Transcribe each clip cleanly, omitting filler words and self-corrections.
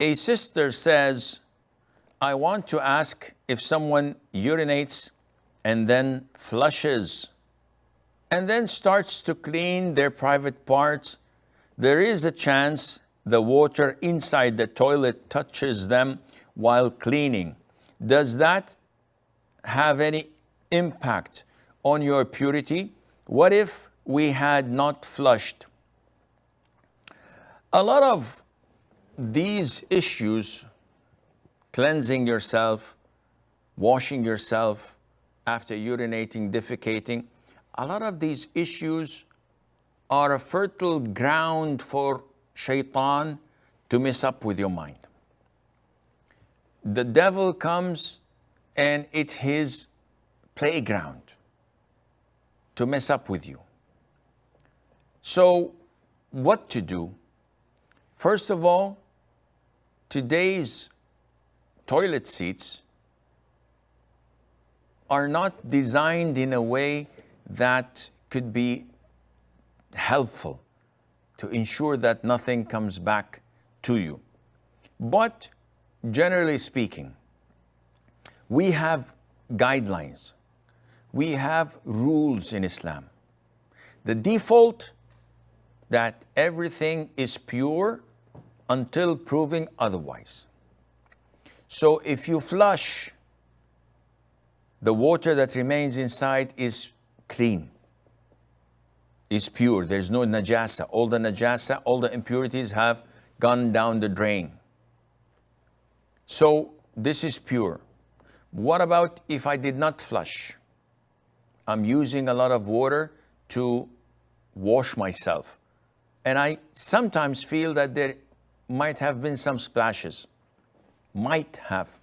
A sister says, I want to ask if someone urinates and then flushes and then starts to clean their private parts, there is a chance the water inside the toilet touches them while cleaning. Does that have any impact on your purity? What if we had not flushed? A lot of these issues, cleansing yourself, washing yourself after urinating, defecating, a lot of these issues are a fertile ground for shaitan to mess up with your mind. The devil comes and it's his playground to mess up with you. So what to do? First of all, today's toilet seats are not designed in a way that could be helpful to ensure that nothing comes back to you. But generally speaking, we have guidelines. We have rules in Islam. The default that everything is pure until proving otherwise. So if you flush, the water that remains inside is clean, is pure. There's no najasa. All the impurities have gone down the drain. So this is pure. What about if I did not flush? I'm using a lot of water to wash myself. And I sometimes feel that there might have been some splashes. Might have.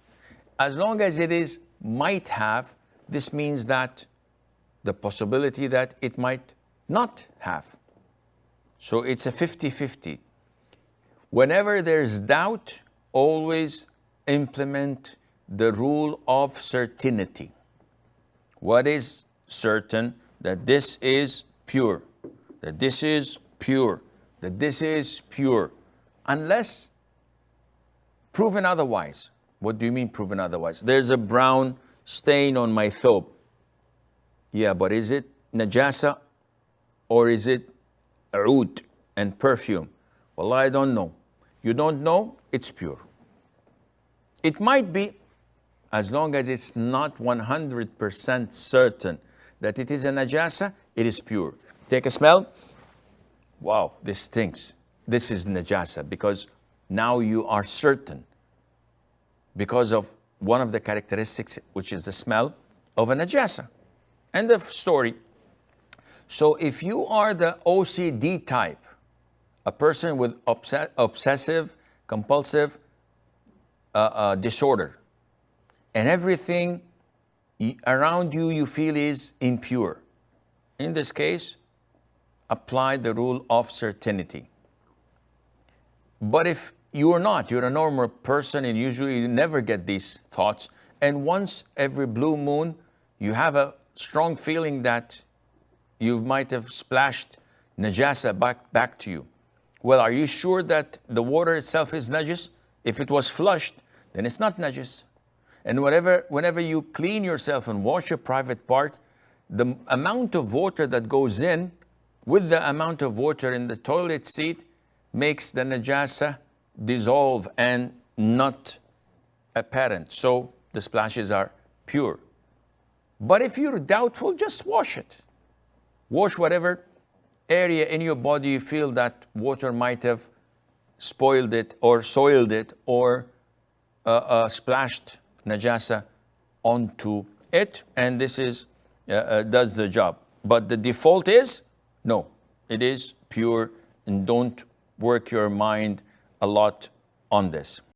As long as it is might have, this means that the possibility that it might not have. So it's a 50-50. Whenever there's doubt, always implement the rule of certainty. What is certain? That this is pure, that this is pure, that this is pure. Unless proven otherwise. What do you mean proven otherwise? There's a brown stain on my thobe. Yeah, but is it najasa or is it oud and perfume? Well, I don't know. You don't know, it's pure. It might be, as long as it's not 100% certain that it is a najasa, it is pure. Take a smell. Wow, this stinks. This is najasa, because now you are certain because of one of the characteristics, which is the smell of a najasa. End of story. So if you are the OCD type, a person with obsessive compulsive disorder, and everything around you you feel is impure, in this case, apply the rule of certainty. But if you're not, you're a normal person and usually you never get these thoughts, and once every blue moon you have a strong feeling that you might have splashed najasa back to you. Well, are you sure that the water itself is najis? If it was flushed, then it's not najis. And whenever you clean yourself and wash your private part, the amount of water that goes in with the amount of water in the toilet seat makes the najasa dissolve and not apparent. So the splashes are pure. But if you're doubtful, just wash it. Wash whatever area in your body you feel that water might have spoiled it or soiled it or splashed najasa onto it, and this is does the job. But the default is no, it is pure, and don't work your mind a lot on this.